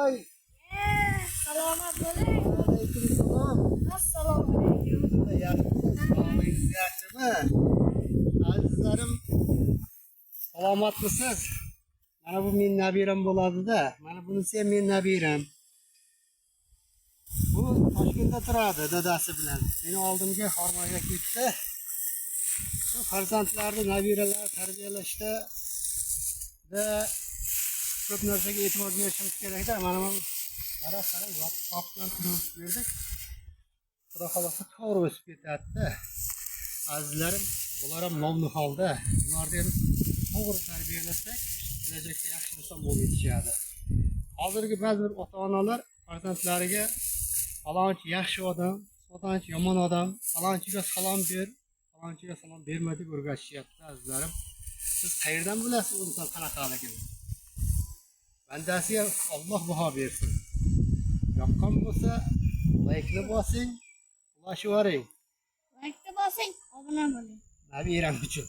Ay, Salomat bo'ling. alaykum salom. Assalomu alaykum. Yaxshimisiz? Sog'lig'ingiz yaxshimi? Azizlarim, salomatmisiz? Mana bu men nabiram bo'ladi-da. Mana bunisi ham men nabiram. Bu Toshkentda turadi dadasi bilan. Meni oldimga Farg'onaga ketdi. Bu farzandlarni nabiralar tarbiyalashda va ko'p narsaga e'tibor berishimiz kerak-da. Mana bu qara yo'q bilan turib berdik. Xudo xolasa to'g'ri o'sib ketadi-da. Azizlarim, bular ham nomli holda. Bularni ham to'g'ri tarbiyalasak, kelajakda yaxshi inson bo'lib yetishadi. Hozirgi ba'zi bir ota-onalar farzandlariga falonchi yaxshi odam, falonchi yomon odam, falonchiga salom ber, falonchiga salom berma deb o'rgatishyapti azizlarim. Siz qayerdan bilasiz u inson qanaqaligini? Bandasiga Alloh baho bersin. Yoqqan bo'lsa, laykni bosing, ulashib yuboring. Laykni bosing, obuna bo'ling. Nabiram uchun.